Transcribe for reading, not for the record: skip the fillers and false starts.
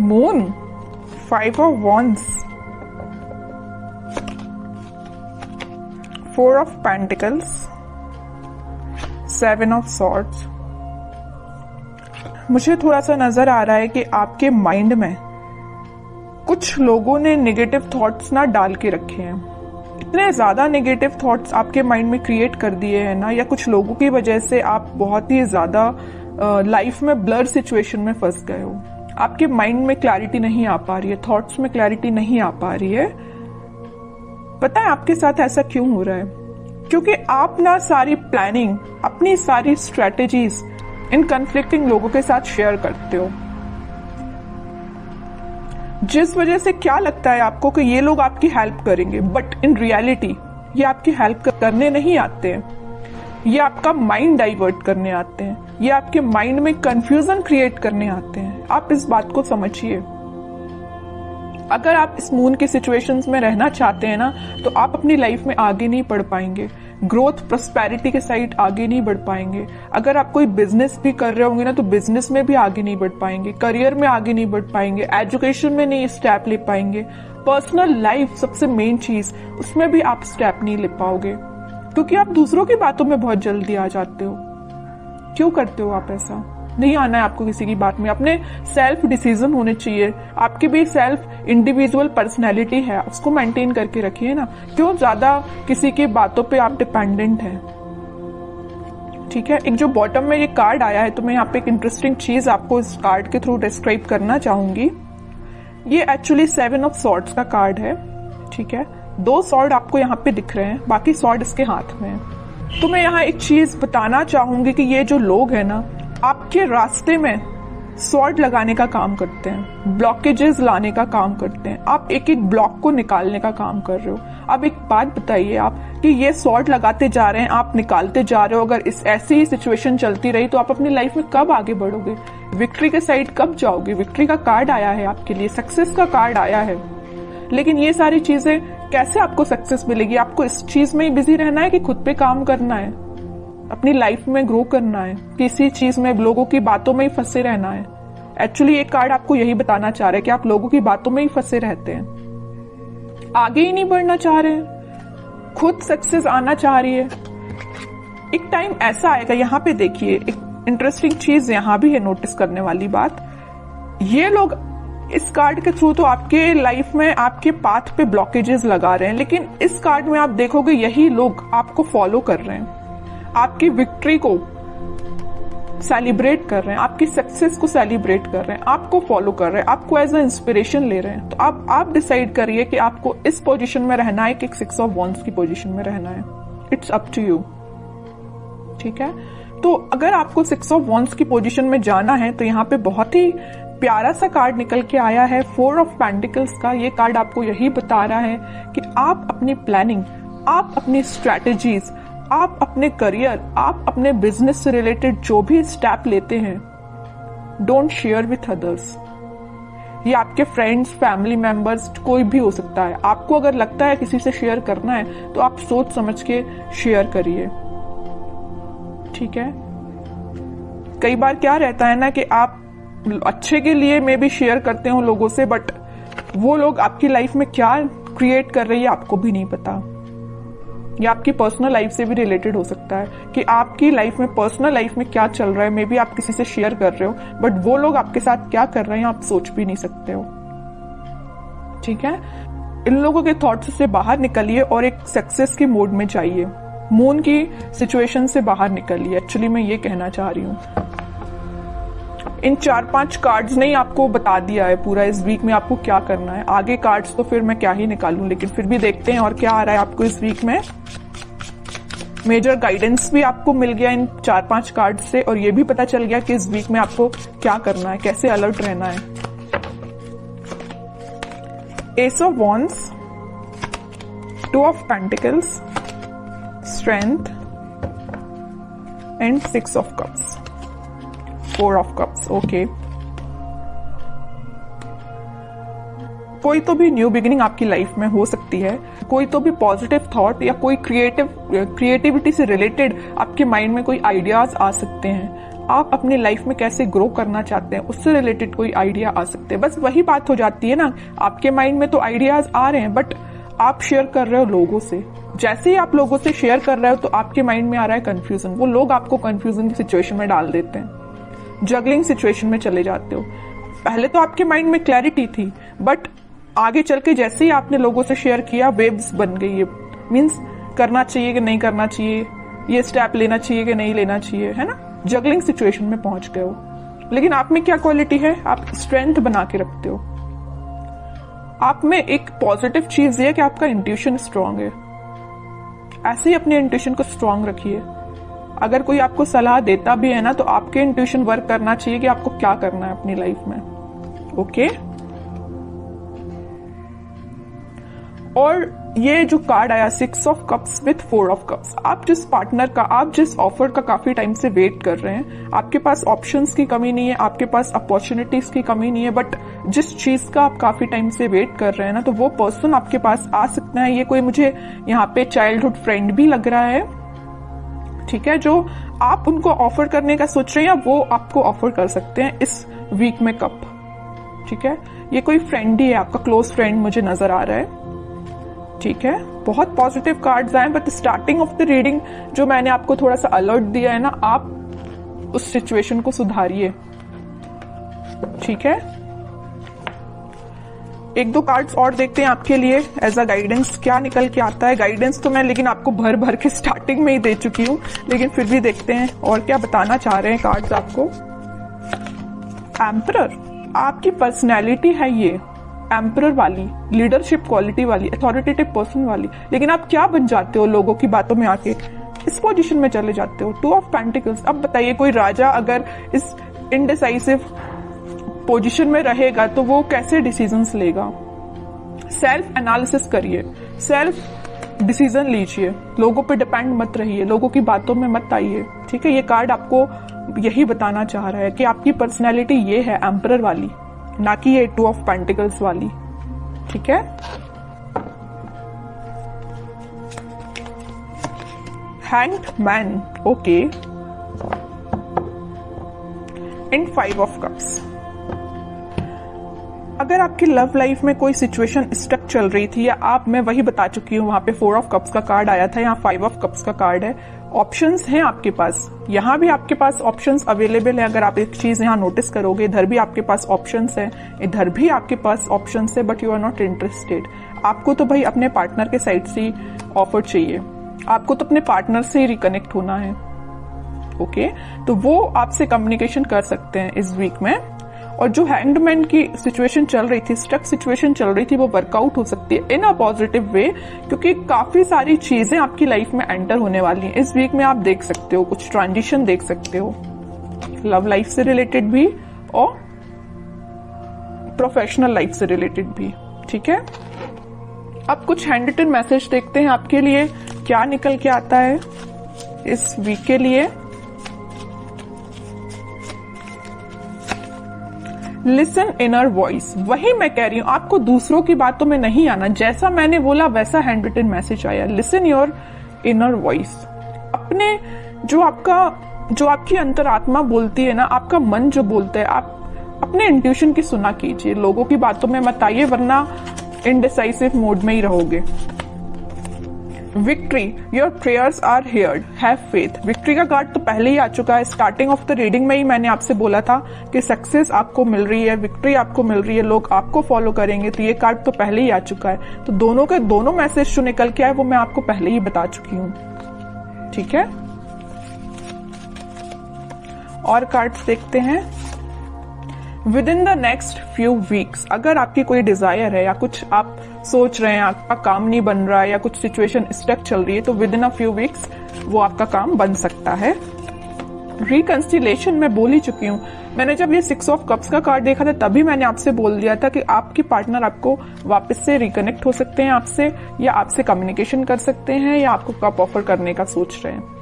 Moon, 5 of wands, 4 of pentacles, 7 of swords। मुझे थोड़ा सा नजर आ रहा है कि आपके माइंड में कुछ लोगों ने नेगेटिव थॉट्स ना डाल के रखे हैं। इतने ज्यादा नेगेटिव थॉट्स आपके माइंड में क्रिएट कर दिए हैं ना, या कुछ लोगों की वजह से आप बहुत ही ज्यादा लाइफ में ब्लर सिचुएशन में फंस गए हो। आपके माइंड में क्लैरिटी नहीं आ पा रही है, थॉट्स में क्लैरिटी नहीं आ पा रही है। पता है आपके साथ ऐसा क्यों हो रहा है? क्योंकि आप ना सारी प्लानिंग, अपनी सारी स्ट्रेटेजीज इन कन्फ्लिक्टिंग लोगों के साथ शेयर करते हो, जिस वजह से क्या लगता है आपको कि ये लोग आपकी हेल्प करेंगे, बट इन रियलिटी ये आपकी हेल्प करने नहीं आते हैं। ये आपका माइंड डाइवर्ट करने आते हैं, ये आपके माइंड में कंफ्यूजन क्रिएट करने आते हैं। आप इस बात को समझिए। अगर आप इस मून की सिचुएशंस में रहना चाहते हैं ना, तो आप अपनी लाइफ में आगे नहीं बढ़ पाएंगे, ग्रोथ प्रोस्पेरिटी के साइड आगे नहीं बढ़ पाएंगे। अगर आप कोई बिजनेस भी कर रहे होंगे ना, तो बिजनेस में भी आगे नहीं बढ़ पाएंगे, करियर में आगे नहीं बढ़ पाएंगे, एजुकेशन में नहीं स्टेप ले पाएंगे, पर्सनल लाइफ सबसे मेन चीज, उसमें भी आप स्टेप नहीं ले पाओगे, क्योंकि आप दूसरों की बातों में बहुत जल्दी आ जाते हो। क्यों करते हो आप ऐसा? नहीं आना है आपको किसी की बात में। अपने सेल्फ डिसीजन होने चाहिए। आपकी भी सेल्फ इंडिविजुअल पर्सनैलिटी है, उसको मेंटेन करके रखिए ना। क्यों ज्यादा किसी की बातों पे आप डिपेंडेंट हैं? ठीक है, एक जो बॉटम में ये कार्ड आया है, तो मैं यहाँ पे एक इंटरेस्टिंग चीज आपको इस कार्ड के थ्रू डिस्क्राइब करना चाहूंगी। ये एक्चुअली 7 ऑफ सॉर्ड्स का कार्ड है। ठीक है, 2 सॉर्ड आपको यहाँ पे दिख रहे हैं, बाकी सॉर्ड इसके हाथ में है। तो मैं यहाँ एक चीज बताना चाहूंगी कि ये जो लोग हैं ना, आपके रास्ते में सॉर्ड लगाने का काम करते हैं, ब्लॉकेजेस लाने का काम करते हैं। आप एक एक ब्लॉक को निकालने का काम कर रहे हो। अब एक बात बताइए आप कि ये सॉर्ड लगाते जा रहे हैं, आप निकालते जा रहे हो। अगर इस ऐसी ही सिचुएशन चलती रही तो आप अपनी लाइफ में कब आगे बढ़ोगे? विक्ट्री के साइड कब जाओगे? विक्ट्री का कार्ड आया है आपके लिए, सक्सेस का कार्ड आया है, लेकिन ये सारी चीजें कैसे आपको सक्सेस मिलेगी? आपको इस चीज में ही बिजी रहना है कि खुद पे काम करना है, अपनी लाइफ में ग्रो करना है, किसी चीज में लोगों की बातों में ही फंसे रहना है? एक्चुअली एक कार्ड आपको यही बताना चाह रहा है कि आप लोगों की बातों में ही फंसे रहते हैं, आगे ही नहीं बढ़ना चाह रहे हैं, खुद सक्सेस आना चाह रही है। एक टाइम ऐसा आएगा, यहाँ पे देखिए एक इंटरेस्टिंग चीज यहाँ भी है नोटिस करने वाली बात। ये लोग इस कार्ड के थ्रू तो आपके लाइफ में आपके पाथ पे ब्लॉकेजेस लगा रहे हैं, लेकिन इस कार्ड में आप देखोगे यही लोग आपको फॉलो कर रहे हैं, आपकी विक्ट्री को सेलिब्रेट कर रहे हैं, आपकी सक्सेस को सेलिब्रेट कर रहे हैं, आपको फॉलो कर रहे हैं, आपको एज अ इंस्पिरेशन ले रहे हैं। तो आप डिसाइड करिए कि आपको इस पोजीशन में रहना है कि 6 ऑफ वॉन्ड्स की पोजीशन में रहना है। It's up to you. ठीक है, तो अगर आपको 6 ऑफ वॉन्ड्स की पोजीशन में जाना है, तो यहाँ पे बहुत ही प्यारा सा कार्ड निकल के आया है, 4 ऑफ पेंटिकल्स का। ये कार्ड आपको यही बता रहा है कि आप अपनी प्लानिंग, आप अपनी स्ट्रैटेजीज, आप अपने करियर, आप अपने बिजनेस से रिलेटेड जो भी स्टेप लेते हैं, डोंट शेयर विथ अदर्स। ये आपके फ्रेंड्स, फैमिली मेंबर्स, कोई भी हो सकता है। आपको अगर लगता है किसी से शेयर करना है, तो आप सोच समझ के शेयर करिए। ठीक है, कई बार क्या रहता है ना कि आप अच्छे के लिए मे भी शेयर करते हो लोगों से, बट वो लोग आपकी लाइफ में क्या क्रिएट कर रही है आपको भी नहीं पता। या आपकी पर्सनल लाइफ से भी रिलेटेड हो सकता है कि आपकी लाइफ में, पर्सनल लाइफ में क्या चल रहा है, मे बी आप किसी से शेयर कर रहे हो, बट वो लोग आपके साथ क्या कर रहे हैं आप सोच भी नहीं सकते हो। ठीक है, इन लोगों के थॉट्स से बाहर निकलिए और एक सक्सेस के मोड में जाइए। मून की सिचुएशन से बाहर निकलिए, एक्चुअली मैं ये कहना चाह रही हूँ। इन 4-5 कार्ड्स ने ही आपको बता दिया है पूरा इस वीक में आपको क्या करना है। आगे कार्ड्स तो फिर मैं क्या ही निकालूं, लेकिन फिर भी देखते हैं और क्या आ रहा है आपको इस वीक में। मेजर गाइडेंस भी आपको मिल गया इन 4-5 कार्ड से, और ये भी पता चल गया कि इस वीक में आपको क्या करना है, कैसे अलर्ट रहना है। S of wands, 2 of pentacles, strength and 6 of cups, 4 of cups. Okay, कोई तो भी न्यू बिगिनिंग आपकी लाइफ में हो सकती है, कोई तो भी पॉजिटिव थॉट या कोई क्रिएटिविटी से रिलेटेड आपके माइंड में कोई आइडियाज आ सकते हैं। आप अपनी लाइफ में कैसे ग्रो करना चाहते हैं उससे रिलेटेड कोई आइडिया आ सकते हैं। बस वही बात हो जाती है ना, आपके माइंड में तो आइडियाज आ रहे हैं बट आप शेयर कर रहे हो लोगों से। जैसे ही आप लोगों से शेयर कर रहे हो तो आपके माइंड में आ रहा है कंफ्यूजन, वो लोग आपको कंफ्यूजन की सिचुएशन में डाल देते हैं, जगलिंग सिचुएशन में चले जाते हो। पहले तो आपके माइंड में क्लैरिटी थी बट आगे चल के जैसे ही आपने लोगों से शेयर किया वेव्स बन गई है, मीन्स करना चाहिए कि नहीं करना चाहिए, ये स्टेप लेना चाहिए कि नहीं लेना चाहिए, है ना, जगलिंग सिचुएशन में पहुंच गए हो। लेकिन आप में क्या क्वालिटी है, आप स्ट्रेंथ बना के रखते हो। आप में एक पॉजिटिव चीज ये है कि आपका इंट्यूशन स्ट्रांग है। ऐसे ही अपने इंट्यूशन को स्ट्रांग रखिए। अगर कोई आपको सलाह देता भी है ना तो आपके इंट्यूशन वर्क करना चाहिए कि आपको क्या करना है अपनी लाइफ में। ओके, और ये जो कार्ड आया 6 of cups with 4 of cups, आप जिस पार्टनर का, आप जिस ऑफर का काफी टाइम से वेट कर रहे हैं, आपके पास ऑप्शंस की कमी नहीं है, आपके पास अपॉर्चुनिटीज की कमी नहीं है, बट जिस चीज का आप काफी टाइम से वेट कर रहे हैं ना, तो वो पर्सन आपके पास आ सकता है। ये कोई मुझे यहाँ पे चाइल्डहुड फ्रेंड भी लग रहा है, ठीक है, जो आप उनको ऑफर करने का सोच रहे हैं, वो आपको ऑफर कर सकते हैं इस वीक में कप, ठीक है। ये कोई फ्रेंड ही है, आपका क्लोज फ्रेंड मुझे नजर आ रहा है, ठीक है। बहुत पॉजिटिव कार्ड्स आए but starting of the reading जो मैंने आपको थोड़ा सा अलर्ट दिया है ना, आप उस सिचुएशन को सुधारिए, ठीक है। एक दो कार्ड्स और देखते हैं आपके लिए एज अ गाइडेंस, क्या निकल के आता है। गाइडेंस तो मैं लेकिन आपको भर भर के स्टार्टिंग में ही दे चुकी हूं, लेकिन फिर भी देखते हैं और क्या बताना चाह रहे हैं कार्ड्स आपको। एम्परर, आपकी पर्सनैलिटी है ये एम्परर वाली, लीडरशिप क्वालिटी वाली, अथॉरिटेटिव पर्सन वाली, लेकिन आप क्या बन जाते हो लोगों की बातों में आके, इस पोजीशन में चले जाते हो। 2 ऑफ पेंटिकल्स, अब बताइए कोई राजा अगर इस इनडिसाइसिव पोजीशन में रहेगा तो वो कैसे डिसीजंस लेगा। सेल्फ एनालिसिस करिए, सेल्फ डिसीजन लीजिए, लोगों पे डिपेंड मत रहिए, लोगों की बातों में मत आइए, ठीक है। ये कार्ड आपको यही बताना चाह रहा है कि आपकी पर्सनैलिटी ये है एम्परर वाली, ना कि ये 2 ऑफ पेंटिकल्स वाली, ठीक है। Hanged man, okay, and 5 of cups. अगर आपकी लव लाइफ में कोई सिचुएशन स्टक चल रही थी, या आप, मैं वही बता चुकी हूं, वहां पे 4 ऑफ कप्स का कार्ड आया था, यहाँ 5 ऑफ कप्स का कार्ड है। ऑप्शंस हैं आपके पास, यहाँ भी आपके पास ऑप्शंस अवेलेबल है। अगर आप एक चीज यहाँ नोटिस करोगे, इधर भी आपके पास ऑप्शंस है, इधर भी आपके पास ऑप्शंस है, but you are not interested. आपको तो भाई अपने पार्टनर के साइड से ऑफर चाहिए, आपको तो अपने पार्टनर से ही रिकनेक्ट होना है, ओके। तो वो आपसे कम्युनिकेशन कर सकते हैं इस वीक में। और जो हैंगड की सिचुएशन चल रही थी, स्टक सिचुएशन चल रही थी, वो वर्कआउट हो सकती है इन अ पॉजिटिव वे, क्योंकि काफी सारी चीजें आपकी लाइफ में एंटर होने वाली हैं इस वीक में। आप देख सकते हो कुछ ट्रांजिशन देख सकते हो, लव लाइफ से रिलेटेड भी और प्रोफेशनल लाइफ से रिलेटेड भी, ठीक है। अब कुछ हैंड रिटन मैसेज देखते हैं आपके लिए क्या निकल के आता है इस वीक के लिए। लिसन इनर वॉइस, वही मैं कह रही हूं, आपको दूसरों की बातों में नहीं आना, जैसा मैंने बोला वैसा हैंड रिटन मैसेज आया। लिसन योर इनर वॉइस, अपने जो आपकी अंतरात्मा बोलती है ना, आपका मन जो बोलता है, आप अपने इंट्यूशन की सुना कीजिए, लोगों की बातों में मत आइए, वरना इनडिसाइसिव मोड में ही रहोगे। Victory, your prayers are heard, have faith. Victory का कार्ड तो पहले ही आ चुका है, स्टार्टिंग ऑफ द रीडिंग में ही मैंने आपसे बोला था कि सक्सेस आपको मिल रही है, विक्ट्री आपको मिल रही है, लोग आपको फॉलो करेंगे, तो ये कार्ड तो पहले ही आ चुका है। तो दोनों के दोनों मैसेज जो निकल के आए वो मैं आपको पहले ही बता चुकी हूं, ठीक है। और कार्ड्स देखते हैं। With in the next few weeks, अगर आपकी कोई डिजायर है या कुछ आप सोच रहे हैं, आपका काम नहीं बन रहा है या कुछ सिचुएशन स्टक चल रही है, तो with in a few weeks वो आपका काम बन सकता है। रिकंसिलेशन मैं बोल ही चुकी हूँ, मैंने जब ये 6 ऑफ कप्स का कार्ड देखा था तभी मैंने आपसे बोल दिया था कि आपकी पार्टनर आपको वापस से रिकनेक्ट हो सकते हैं आपसे, या आपसे कम्युनिकेशन कर सकते हैं, या आपको कप ऑफर करने का सोच रहे हैं।